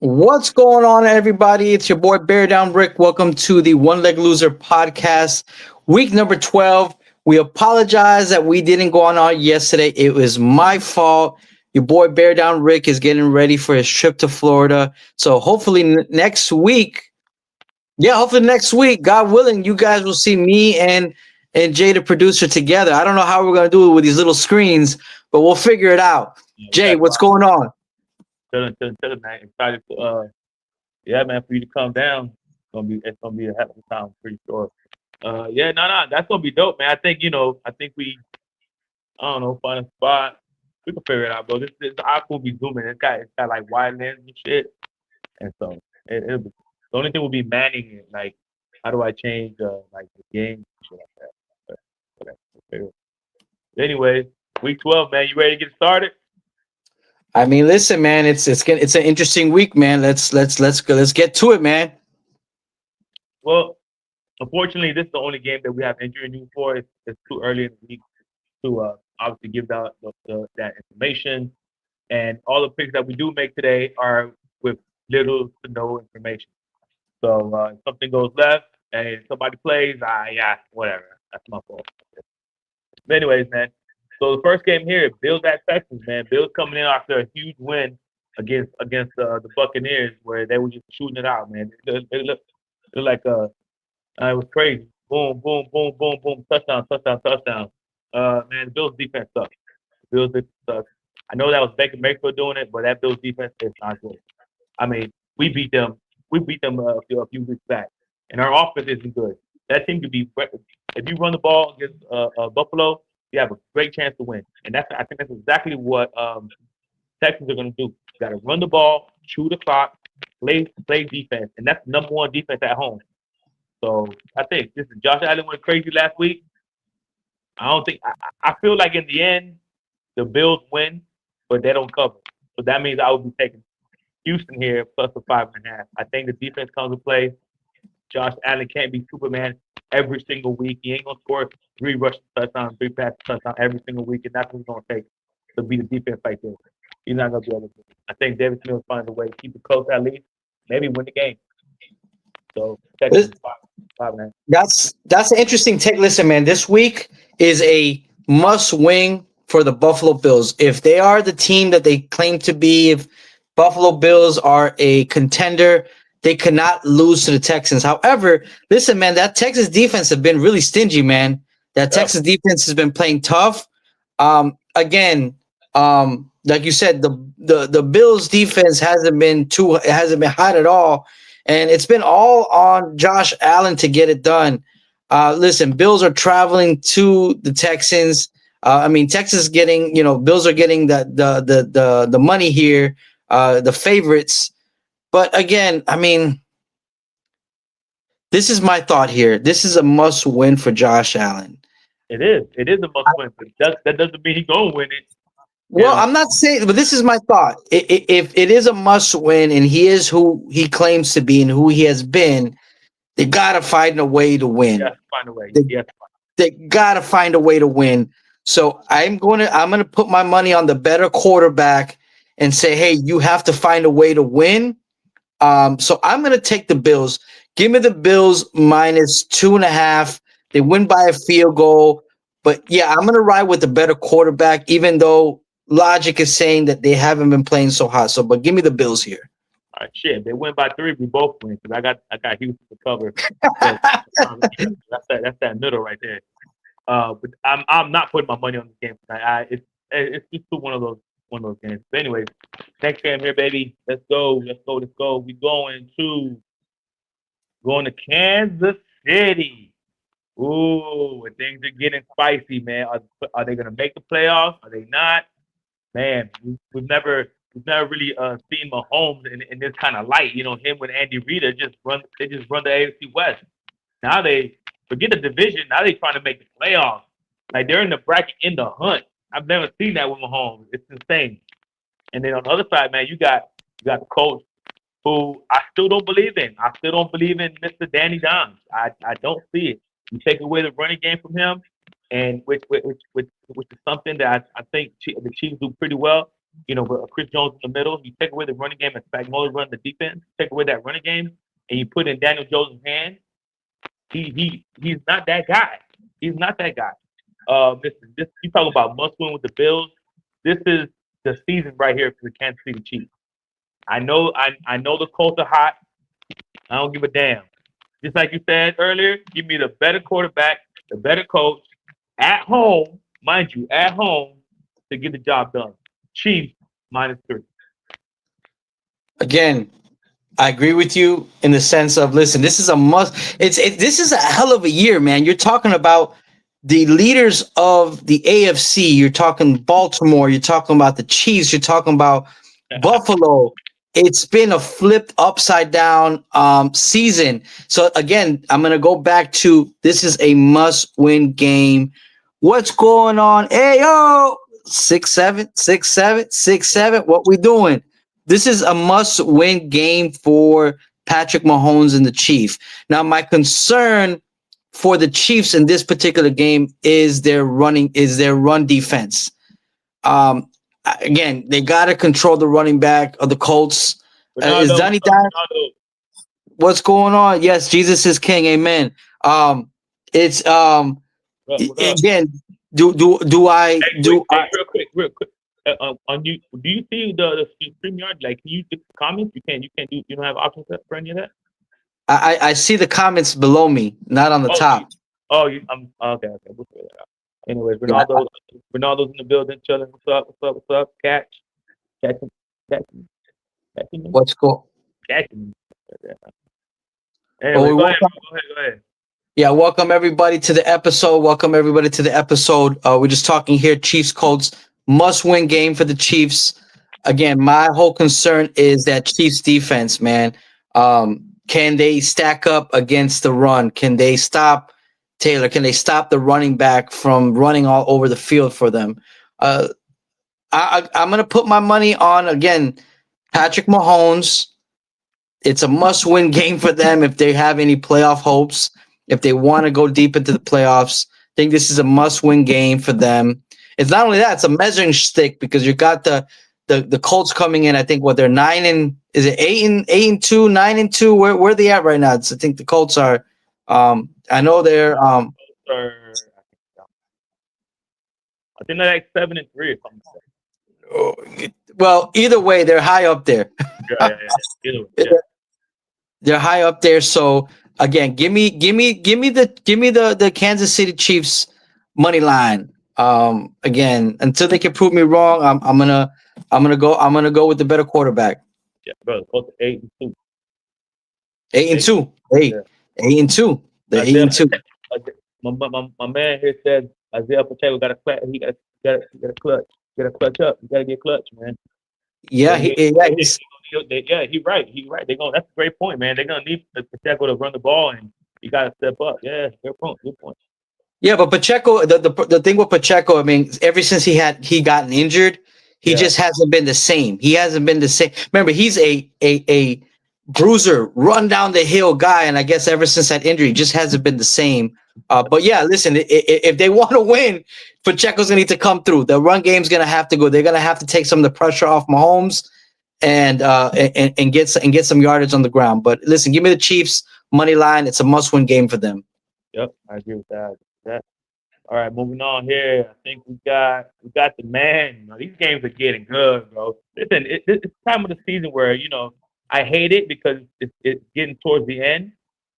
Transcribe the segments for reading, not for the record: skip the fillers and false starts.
What's going on, everybody? It's your boy Bear Down Rick. Welcome to the One Leg Loser podcast, week number 12. We apologize that we didn't go on yesterday. It was my fault. Your boy Bear Down Rick is getting ready for his trip to Florida. So hopefully next week, hopefully next week, God willing, you guys will see me and Jay, the producer, together. I don't know how we're gonna do it with these little screens, but we'll figure it out. Yeah, we Jay, got what's going on? chilling, man. Excited for yeah, man, for you to come down. It's gonna be a heck of a time, I'm pretty sure. Yeah, no, that's gonna be dope, man. I think we I don't know, find a spot. We can figure it out, bro. This iPhone will be zooming. It's got like wide lens and shit. And so it'll be the only thing will be manning it, like how do I change like the game and shit like that. But we'll figure it out. Anyway, week 12, man, you ready to get started? I mean, listen, man, it's an interesting week, man. Let's go. Let's get to it, man. Well, unfortunately, this is the only game that we have injury news for. It's too early in the week to obviously give out that information. And all the picks that we do make today are with little to no information. So if something goes left and somebody plays, yeah, whatever. That's my fault. But anyways, man. So the first game here, Bills at Texans, man. Bills coming in after a huge win against the Buccaneers, where they were just shooting it out, man. It looked like it was crazy. Boom, boom, boom, boom, boom. Touchdown, touchdown, touchdown. Man, the Bills defense sucks. The Bills defense sucks. I know that was Baker Mayfield doing it, but that Bills defense is not good. I mean, we beat them. We beat them a few weeks back, and our offense isn't good. That team could be. If you run the ball against Buffalo, you have a great chance to win. And I think that's exactly what Texans are going to do. You got to run the ball, chew the clock, play defense, and that's number one defense at home. So I think this is Josh Allen went crazy last week. I don't think I feel like in the end the Bills win, but they don't cover. So that means I would be taking Houston here plus the 5.5. I think the defense comes to play. Josh Allen can't be Superman every single week. He ain't gonna score 3 rushing touchdowns, 3 passing touchdowns every single week, and that's what he's gonna take to be the defense like this. He's not gonna be able to do it. I think David Smith finds a way to keep it close at least, maybe win the game. So This- Texans five man. that's an interesting take. Listen, man, this week is a must win for the Buffalo Bills. If they are the team that they claim to be, if Buffalo Bills are a contender, they cannot lose to the Texans. However, listen, man, that Texas defense has been really stingy, man. That Yep. Texas defense has been playing tough. Again, like you said, the Bills defense hasn't been hot at all, and it's been all on Josh Allen to get it done. Listen, Bills are traveling to the Texans. I mean, Texas getting, Bills are getting the money here, the favorites. But again, I mean, this is my thought here. This is a must win for Josh Allen. It is. It is a must win, but that doesn't mean he's gonna win it. Well, And I'm not saying, but this is my thought. If it is a must win and he is who he claims to be and who he has been, they gotta find a way to he has win. to find a way. They, He has to they gotta find a way to win. So I'm gonna put my money on the better quarterback and say, hey, you have to find a way to win. So I'm gonna take the Bills. Give me the Bills minus 2.5. They win by a field goal. But yeah, I'm gonna ride with the better quarterback, even though logic is saying that they haven't been playing so hot. So, but give me the Bills here. all right, shit. If they win by 3, we both win because I got Houston to cover. So that's that middle right there. But I'm not putting my money on this game tonight. It's just one of those games. But anyways, next game here, baby. Let's go. Let's go. Let's go. We going to Kansas City. Ooh, and things are getting spicy, man. Are they gonna make the playoffs? Are they not? Man, we've never really seen Mahomes in this kind of light. You know, him with Andy Reid they just run the AFC West. Now they forget the division. Now they trying to make the playoffs. Like they're in the bracket in the hunt. I've never seen that with Mahomes. It's insane. And then on the other side, man, you got the coach who I still don't believe in. I still don't believe in Mr. Danny Dimes. I don't see it. You take away the running game from him, and which is something that I think the Chiefs do pretty well. with Chris Jones in the middle. You take away the running game and Spagnuolo run the defense. Take away that running game and you put in Daniel Jones' hands. He's not that guy. He's not that guy. This you talking about must win with the Bills. This is the season right here for the Kansas City Chiefs. I know the Colts are hot. I don't give a damn. Just like you said earlier, give me the better quarterback, the better coach, at home, mind you, at home to get the job done. Chiefs -3. Again, I agree with you in the sense of listen, this is a must. This is a hell of a year, man. You're talking about the leaders of the AFC. You're talking Baltimore. You're talking about the Chiefs. You're talking about Buffalo. It's been a flipped upside down season. So again, I'm gonna go back to this is a must-win game. What's going on? Hey yo, 6-7, 6-7, 6-7. What we doing? This is a must-win game for Patrick Mahomes and the Chiefs. Now, my concern for the Chiefs in this particular game is their run defense. Again, they got to control the running back of the Colts. Is Donnie down? What's going on? Yes, Jesus is King. Amen. It's again. Do I Hey, do? real quick. On you, do you see the StreamYard? Like, can you get the comments? You don't have options for any of that. I see the comments below me, not on the top. I'm okay. We'll figure that out. Anyways, Ronaldo's in the building, chilling. What's up? Catching, catching me, What's cool? catching me. Anyway, go ahead. Yeah, welcome everybody to the episode. We're just talking here, Chiefs Colts must-win game for the Chiefs. Again, my whole concern is that Chiefs defense, man. Can they stack up against the run? Can they stop Taylor? Can they stop the running back from running all over the field for them? I'm going to put my money on, again, Patrick Mahomes. It's a must-win game for them if they have any playoff hopes, if they want to go deep into the playoffs. I think this is a must-win game for them. It's not only that; it's a measuring stick because you got the Colts coming in. I think they're 8-2, 9-2. Where are they at right now? I think the Colts are. I know they're. I think they're like 7-3 or something. Well, either way, they're high up there. Yeah. Either way, yeah. They're high up there. So again, give me the Kansas City Chiefs money line. Again, until they can prove me wrong, I'm gonna go with the better quarterback. Yeah, bro. Close to 8-2. 8-2. Hey, Yeah. 8-2. The 8-2. My man here said Isaiah Pacheco got a clutch. He got a clutch. Got to clutch up. You got to get clutch, man. Yeah, he's right. They're gonna. That's a great point, man. They're gonna need Pacheco to run the ball, and you got to step up. Yeah, good point. Yeah, but Pacheco, the thing with Pacheco, I mean, ever since he gotten injured, he just hasn't been the same. He hasn't been the same. Remember, he's a bruiser, run down the hill guy, and I guess ever since that injury, just hasn't been the same. But yeah, listen, if they want to win, Pacheco's gonna need to come through. The run game's gonna have to go. They're gonna have to take some of the pressure off Mahomes and get some yardage on the ground. But listen, give me the Chiefs money line. It's a must-win game for them. Yep, I agree with that. All right, moving on here. I think we got the man. These games are getting good, bro. Listen, it's time of the season where I hate it because it's getting towards the end.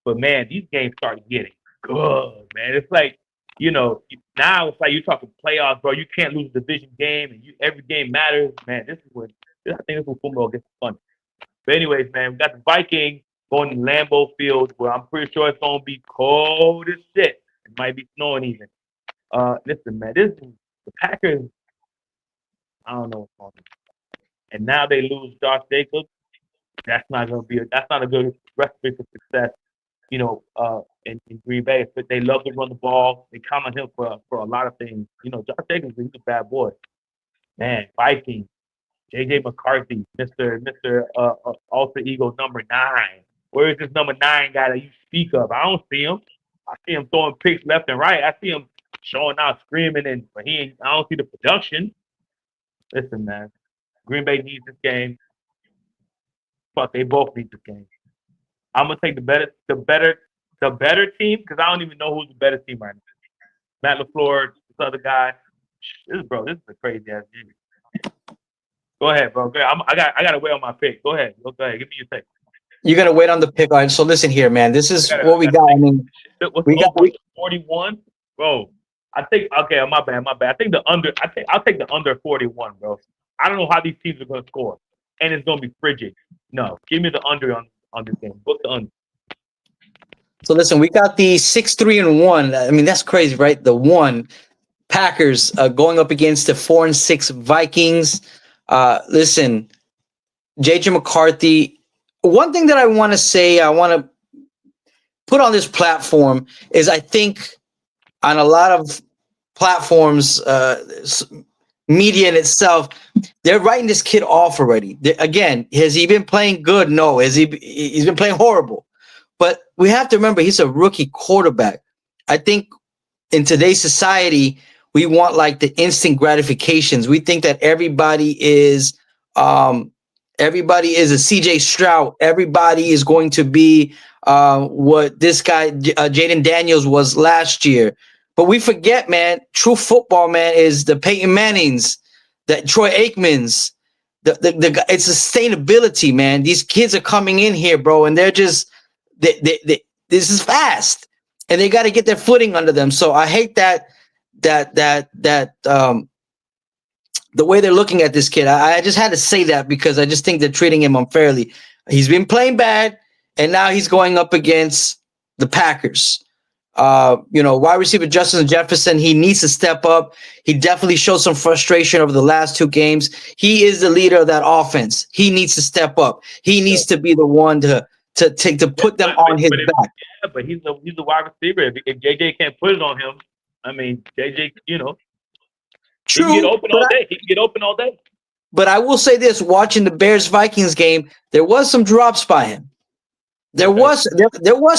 But man, these games start getting good, man. It's like now it's like you're talking playoffs, bro. You can't lose a division game, and every game matters, man. I think this is when football gets fun. But anyways, man, we got the Vikings going to Lambeau Field, where I'm pretty sure it's gonna be cold as shit. It might be snowing even. Listen, man, the Packers. I don't know what's going on. And now they lose Josh Jacobs. That's not a good recipe for success. In Green Bay, but they love to run the ball. They count on him for a lot of things. Josh Jacobs, he's a bad boy. Man, Vikings, JJ McCarthy, Mr. Alter Ego number 9. Where is this number 9 guy that you speak of? I don't see him. I see him throwing picks left and right. I see him showing out, screaming, but I don't see the production. Listen, man. Green Bay needs this game. Fuck, they both need this game. I'm gonna take the better team because I don't even know who's the better team right now. Matt LaFleur, this other guy. This is a crazy ass game. Go ahead, bro. Go ahead. I got to wait on my pick. Go ahead. Go ahead. Give me your pick. You're gonna wait on the pick. All right, so listen here, man. This is I what we gotta got. I think. mean, What's we the got over 41, bro? I think okay. My bad. My bad. I think the under. I'll take the under 41, bro. I don't know how these teams are gonna score, and it's gonna be frigid. No, give me the under on this game. Book the under. so listen. We got the 6-3-1. I mean, that's crazy, right? The one Packers going up against the 4-6 Vikings. Listen, JJ McCarthy. One thing that I want to say, I want to put on this platform is I think on a lot of platforms, media in itself, they're writing this kid off already. Again, has he been playing good? No. He's been playing horrible. But we have to remember he's a rookie quarterback. I think in today's society, we want like the instant gratifications. We think that everybody is a CJ Stroud. Everybody is going to be what this guy Jaden Daniels was last year. But we forget, man. True football, man, is the Peyton Mannings, the Troy Aikmans. It's sustainability, man. These kids are coming in here, bro, and they're just this is fast, and they got to get their footing under them. So I hate that the way they're looking at this kid. I just had to say that because I just think they're treating him unfairly. He's been playing bad, and now he's going up against the Packers. Wide receiver Justin Jefferson, he needs to step up. He definitely showed some frustration over the last two games. He is the leader of that offense. He needs to step up. He needs to be the one to put them on his back. Yeah, but he's a wide receiver. If JJ can't put it on him, I mean JJ, True, he can get open all day. He can get open all day. But I will say this: watching the Bears Vikings game, there was some drops by him. There was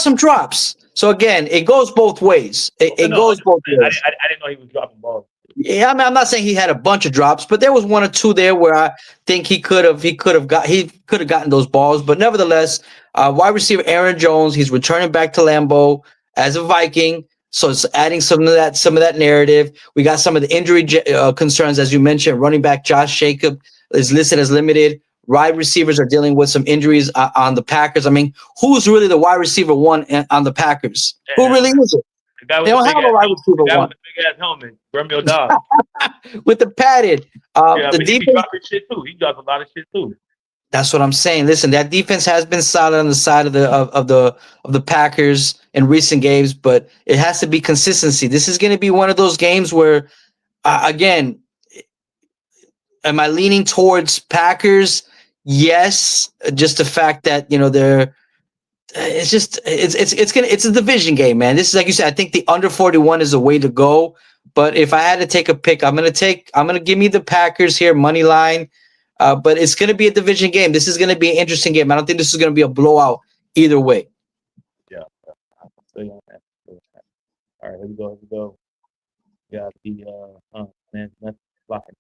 some drops. So again, it goes both ways. It goes both ways. I didn't know he was dropping balls. Yeah, I mean, I'm not saying he had a bunch of drops, but there was one or two there where I think he could have gotten those balls. But nevertheless, wide receiver Aaron Jones, he's returning back to Lambeau as a Viking, so it's adding some of that narrative. We got some of the injury concerns, as you mentioned. Running back Josh Jacob is listed as limited. Wide receivers are dealing with some injuries on the Packers. I mean, who's really the wide receiver one on the Packers? Yeah, who really is it? They don't have a wide receiver one. With the big ass helmet, Romeo Dobbs. With the padded. The defense, he dropped shit too. He dropped a lot of shit too. That's what I'm saying. Listen, that defense has been solid on the side of the Packers in recent games, but it has to be consistency. This is going to be one of those games where, again, am I leaning towards Packers? Yes, just the fact that they're. It's a division game, man. This is like you said. I think the under 41 is the way to go. But if I had to take a pick, I'm gonna give me the Packers here, money line. But it's gonna be a division game. This is gonna be an interesting game. I don't think this is gonna be a blowout either way. Yeah. All right, here we go. Got the that's blocking.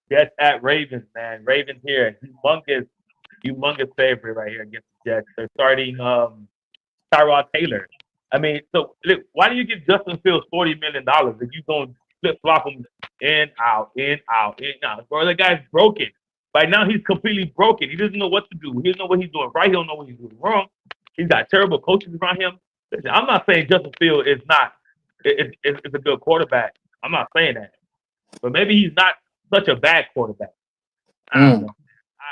Jets at Ravens, man. Ravens here, humongous favorite right here against the Jets. They're starting Tyrod Taylor. I mean, so why do you give Justin Fields $40 million if you don't flip flop him in, out, in, out, in, out? Bro, the guy's broken. Right now, he's completely broken. He doesn't know what to do. He doesn't know what he's doing right. He don't know what he's doing wrong. He's got terrible coaches around him. Listen, I'm not saying Justin Fields is not is a good quarterback. I'm not saying that. But maybe he's not such a bad quarterback. I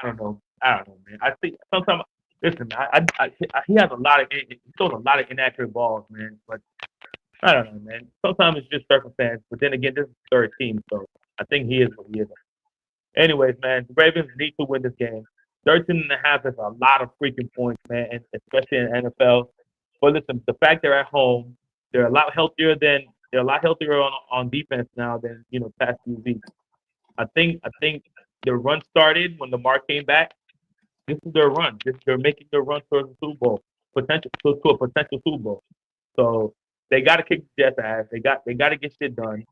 don't know, man. I think sometimes, listen, he has he throws a lot of inaccurate balls, man. But I don't know, man. Sometimes it's just circumstance. But then again, this is the third team, so I think he is what he is. Anyways, man, the Ravens need to win this game. 13.5 is a lot of freaking points, man, and especially in the NFL. But listen, the fact they're at home, they're a lot healthier on defense now than past few weeks. I think their run started when Lamar came back. This is their run. They're making their run towards the Super Bowl, to a potential Super Bowl. So they got to kick the Jets' ass. They got to get shit done.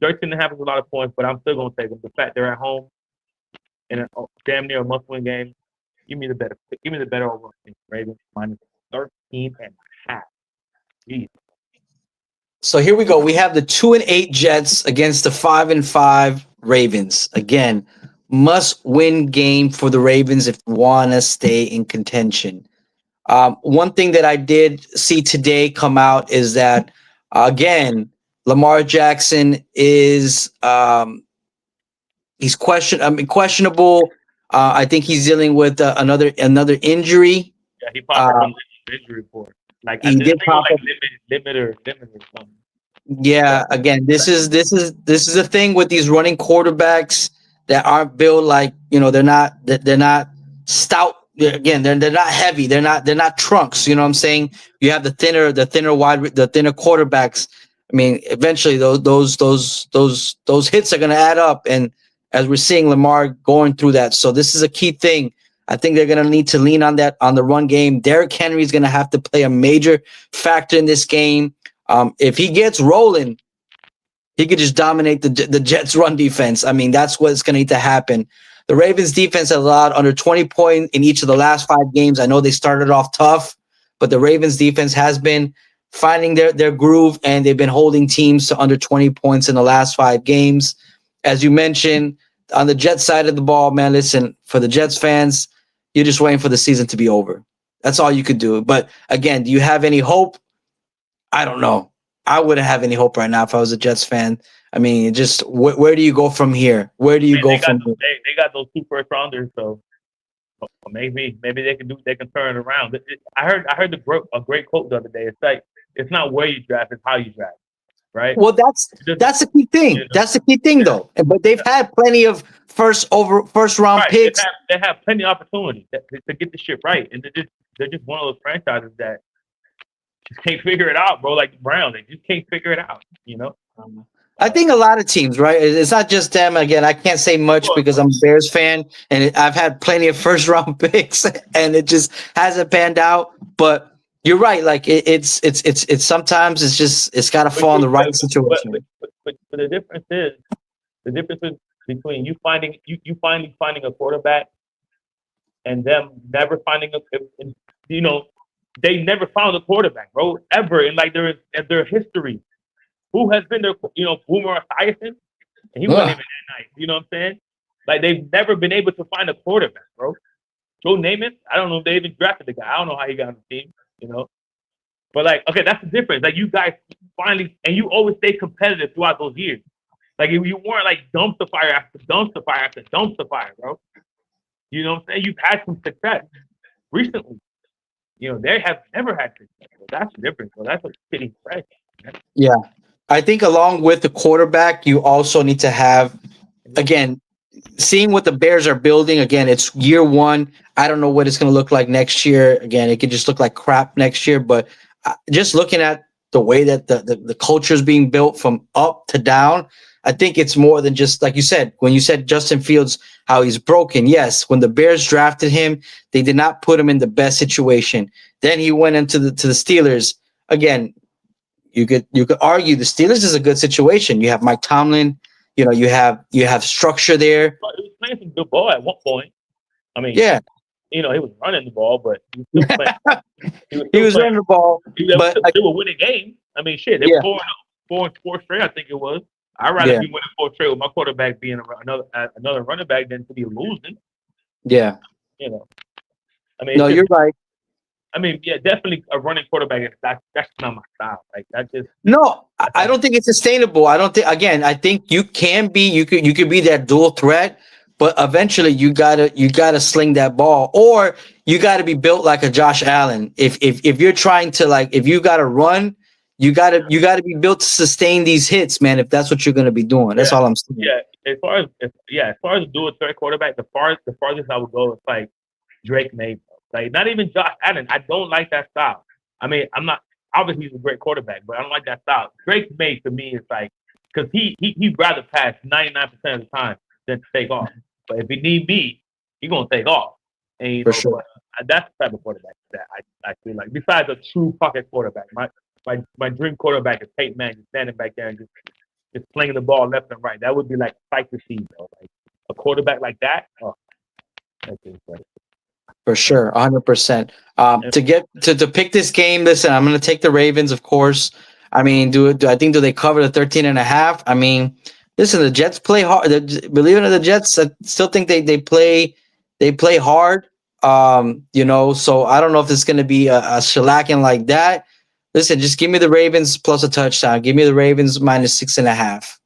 13.5 is a lot of points, but I'm still gonna take them. The fact they're at home in a damn near a must-win game. Give me the better. Give me the better overall team. Ravens minus 13.5. Jeez. So here we go. We have the 2-8 Jets against the 5-5 Ravens. Again, must-win game for the Ravens if they want to stay in contention. One thing that I did see today come out is that again, Lamar Jackson is he's questionable. I think he's dealing with another injury. Yeah, he popped up on the injury report. Like I He think did it was pop like up. limit or something. Yeah, again, this is the thing with these running quarterbacks that aren't built like they're not stout. Again, they're not heavy. They're not trunks. You know what I'm saying? You have the thinner quarterbacks. I mean, eventually those hits are going to add up, and as we're seeing Lamar going through that, so this is a key thing. I think they're going to need to lean on that on the run game. Derrick Henry is going to have to play a major factor in this game. If he gets rolling, he could just dominate the Jets' run defense. I mean, that's what's going to need to happen. The Ravens' defense has allowed under 20 points in each of the last 5 games. I know they started off tough, but the Ravens' defense has been finding their groove, and they've been holding teams to under 20 points in the last 5 games. As you mentioned, on the Jets side of the ball, man, listen, for the Jets fans, you're just waiting for the season to be over. That's all you could do. But again, do you have any hope? I don't know. I wouldn't have any hope right now if I was a Jets fan. I mean, just where do you go from here? Where do I you mean, go from here? they got those 2 first rounders, so maybe they can turn it around. I heard a great quote the other day. It's like it's not where you draft, it's how you draft, right? Well, that's the key You thing. know, That's the key thing, yeah, though. But they've yeah. had plenty of first round Right. picks. They have plenty of opportunity to get the shit right, and they're just one of those franchises that just can't figure it out, bro. Like the Browns, they just can't figure it out. You know. I think a lot of teams, right? It's not just them. Again, I can't say much Well, because I'm a Bears fan, and I've had plenty of first round picks, and it just hasn't panned out. But you're right. Like it's sometimes it's got to but fall in you the right situation. but the difference is between you finally finding a quarterback and them never finding and, you know they never found a quarterback, bro, ever in like their history. Who has been their Boomer Esiason? And he wasn't Ugh. even that nice. You know what I'm saying? Like they've never been able to find a quarterback, bro. Joe Namath, I don't know if they even drafted the guy. I don't know how he got on the team, you know. But like, okay, that's the difference. Like you guys finally, and you always stay competitive throughout those years. Like if you weren't like dumpster fire after dumpster fire after dumpster fire, bro. You know what I'm saying? You've had some success recently. You know, they have never had success. So that's the difference. So that's what's pretty fresh. Yeah, I think along with the quarterback, you also need to have again seeing what the Bears are building. Again, it's year one. I don't know what it's going to look like next year. Again, it could just look like crap next year. But just looking at the way that the culture is being built from up to down, I think it's more than just like you said when you said Justin Fields how he's broken. Yes, when the Bears drafted him, they did not put him in the best situation. Then he went into the Steelers again. You could argue the Steelers is a good situation. You have Mike Tomlin. You have structure there. But he was playing some good ball at one point. I mean, Yeah, he was running the ball, but he was still playing. He was he still was playing. running the ball, but They were winning games. I mean, shit, they were yeah, 4 straight. I think it was. I'd rather yeah, be winning 4 straight with my quarterback being another running back than to be losing. yeah. You know, I mean, No, it's just, you're right. I mean, yeah, definitely a running quarterback. That's not my style. Like that just. No, I don't think it's sustainable. I don't think. Again, I think you could be that dual threat, but eventually you gotta sling that ball, or you got to be built like a Josh Allen. If you're trying to like, if you got to run, you gotta be built to sustain these hits, man. If that's what you're gonna be doing, that's Yeah, all I'm saying. yeah. As far as dual threat quarterback, the farthest I would go is like Drake May. Like not even Josh Allen. I don't like that style. I mean, I'm not obviously he's a great quarterback, but I don't like that style. Drake May to me is like because he'd rather pass 99% of the time than to take off. But if he need me, he's gonna take off. And For sure. but that's the type of quarterback that I feel like. Besides a true pocket quarterback, my dream quarterback is Peyton Manning, just standing back there and just just slinging the ball left and right. That would be like sight to see, though. Like a quarterback like that, oh, that's incredible. For sure, 100%. And To get to pick this game, listen, I'm going to take the Ravens, of course. I mean, do I think do they cover the 13 and a half? I mean, listen, the Jets play hard. Believe it or not, the Jets, I still think they play hard. So I don't know if it's going to be a shellacking like that. Listen, just give me the Ravens plus a touchdown. Give me the Ravens minus 6.5.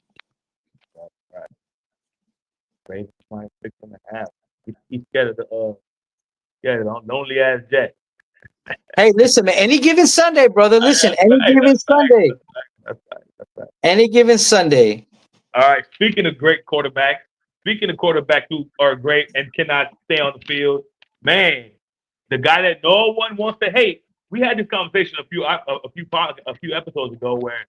right, Ravens minus 6.5. He's scared of the lonely ass Jet. Hey, listen, man. Any given Sunday, brother. Listen, That's any right. given That's right. Sunday. That's right. That's right. That's right. Any given Sunday. All right. Speaking of great quarterbacks, speaking of quarterbacks who are great and cannot stay on the field, man, the guy that no one wants to hate. We had this conversation a few episodes ago where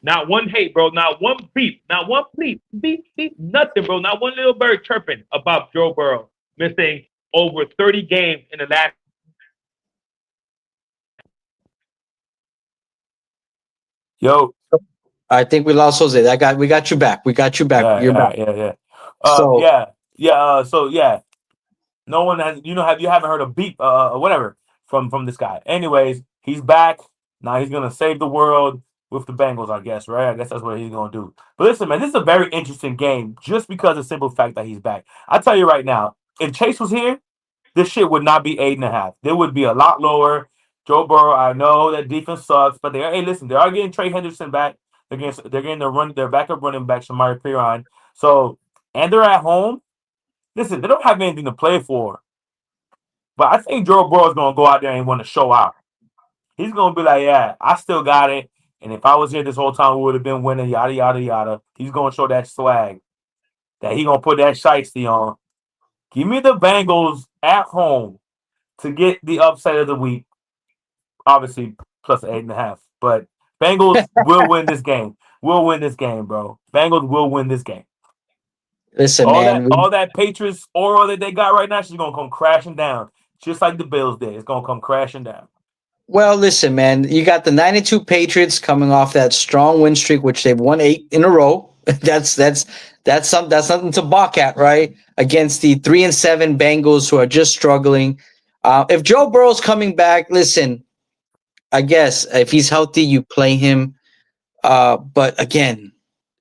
not one hate, bro, not one beep, not one beep, beep, beep, nothing, bro, not one little bird chirping about Joe Burrow missing over 30 games in the last. Yo, I think we lost Jose. We got you back. We got you back. yeah, You're back. yeah. So Yeah. So yeah, no one has, you haven't heard a beep, or whatever from this guy. Anyways, he's back now. He's gonna save the world with the Bengals, I guess, right? I guess that's what he's gonna do. But listen, man, this is a very interesting game just because of the simple fact that he's back. I tell you right now, if Chase was here, this shit would not be 8.5. It would be a lot lower. Joe Burrow, I know that defense sucks, but hey, listen, they are getting Trey Henderson back. They're getting their backup running back, Shamari Piran. So, and they're at home. Listen, they don't have anything to play for. But I think Joe Burrow is gonna go out there and want to show out. He's gonna be like, yeah, I still got it. And if I was here this whole time, we would have been winning, yada yada yada. He's gonna show that swag. That he gonna put that shiesty on. Give me the Bengals at home to get the upset of the week. Obviously, plus 8.5. But Bengals will win this game. Will win this game, bro. Bengals will win this game. listen, All that, man. all that Patriots aura that they got right now, she's gonna come crashing down, just like the Bills did. It's gonna come crashing down. Well, listen, man. You got the 92 Patriots coming off that strong win streak, which they've won 8 in a row. That's something to balk at, right? Against the 3-7 Bengals who are just struggling. If Joe Burrow's coming back, listen. I guess if he's healthy, you play him. But again,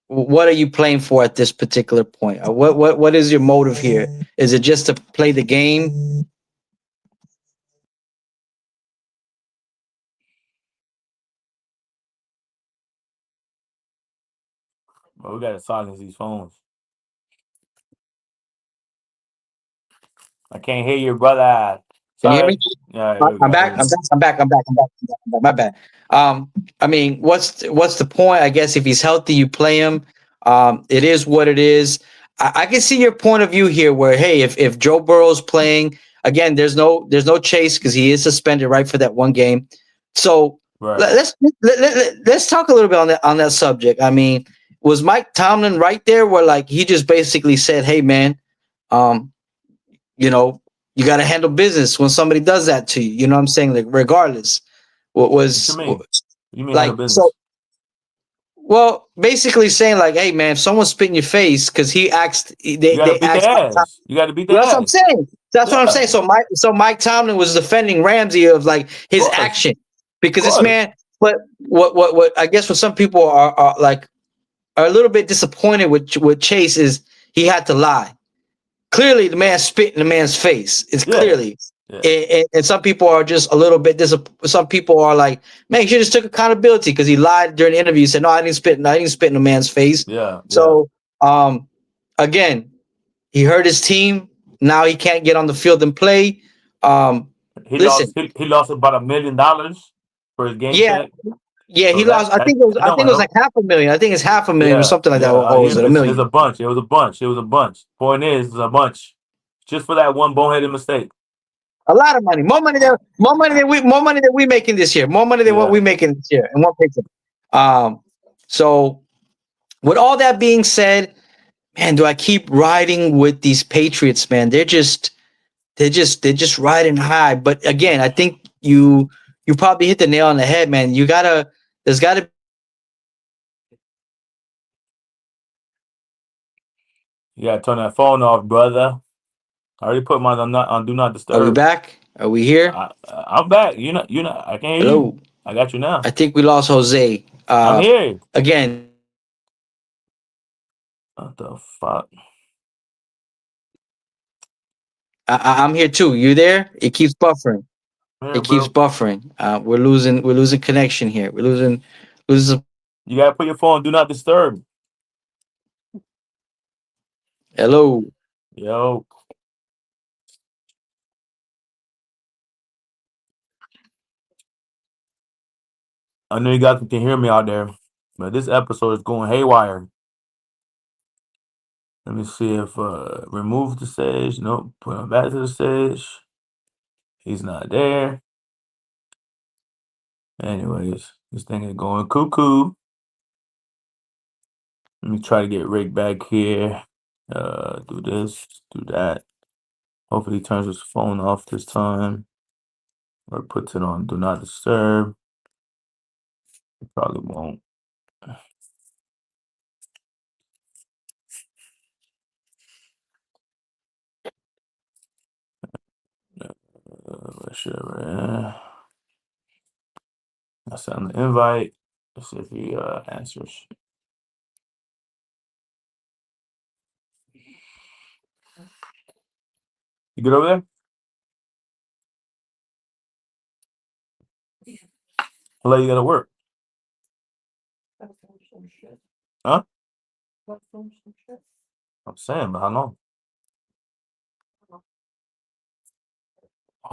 what are you playing for at this particular point? What is your motive here? Is it just to play the game? But we gotta silence these phones. I can't hear you, brother. Can you hear Sorry. me? Yeah, there we I'm go. back. I'm back. I'm back. I'm back. My bad. I mean, what's the point? I guess if he's healthy, you play him. It is what it is. I can see your point of view here, where hey, if Joe Burrow's playing again, there's no Chase because he is suspended right for that one game. So Right. let's talk a little bit on that subject. I mean, was Mike Tomlin right there, where like he just basically said, hey man, um, you got to handle business when somebody does that to you. You know what I'm saying? Like, regardless, what What you was mean? You mean handle like, business? well, basically saying like, hey man, if someone spit in your face, because he asked, You gotta they beat asked their Mike Tom- ass. You gotta beat their well, that's what I'm ass. saying. That's what I'm Yeah. saying. So Mike Tomlin was defending Ramsey of like his Of course. action because Of this course. man. But what I guess what some people are like are a little bit disappointed with Chase is he had to lie. Clearly the man spit in the man's face. It's Yeah. clearly. Yeah. And some people are just a little bit some people are like, man, he just took accountability because he lied during the interview. He said, no, I didn't spit in the man's face. Yeah. So again, he hurt his team. Now he can't get on the field and play. He Listen, lost about $1 million for his game yeah, check. yeah, he So lost. I think that don't it was help. like $500,000. I think it's $500,000 or Yeah. something like that. Yeah. Or was it a It's million? a bunch. It was a bunch. It was a bunch. Point is, it's a bunch. Just for that one boneheaded mistake. A lot of money, more money than we making this year, more money than what Yeah. we making this year in one picture. So with all that being said, man, do I keep riding with these Patriots, man? They're just riding high. But again, I think you probably hit the nail on the head, man. There's gotta You gotta turn that phone off, brother. I already put mine on do not Are we disturb. back? Are we here? I'm back. You know. I can hear you. Hello. I got you now. I think we lost Jose. I'm here. Again, What the fuck? I'm here too. You there? It keeps buffering. Yeah, It keeps bro. buffering. We're losing connection here. We're losing. You gotta put your phone on do not disturb. Hello. Yo. I know you guys can hear me out there, but this episode is going haywire. Let me see if remove the stage. Nope. Put him back to the stage. He's not there. Anyways, this thing is going cuckoo. Let me try to get Rick back here. Do this, do that. Hopefully he turns his phone off this time. Or puts it on do not disturb. He probably won't. Whatever. I send the invite. Let's see if he answers. You good over there? How late you gotta work? Huh? I'm saying, but how long?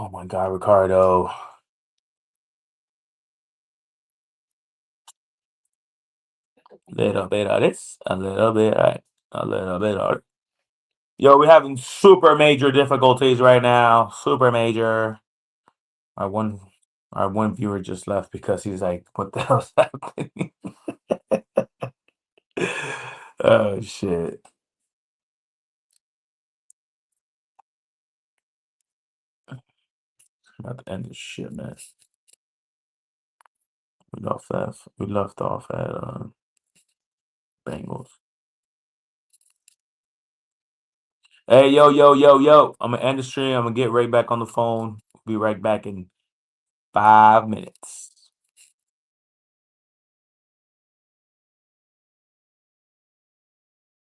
Oh my God, Ricardo. Little bit of this, a little bit of that, a little bit of. Yo, we're having super major difficulties right now. Super major. Our one, our one viewer just left because he's like, "What the hell's happening?" Oh shit! I'm about to end this shit, man. We left off at Bengals. Hey, yo, yo, yo, yo! I'm gonna end the stream. I'm gonna get right back on the phone. Be right back in 5 minutes.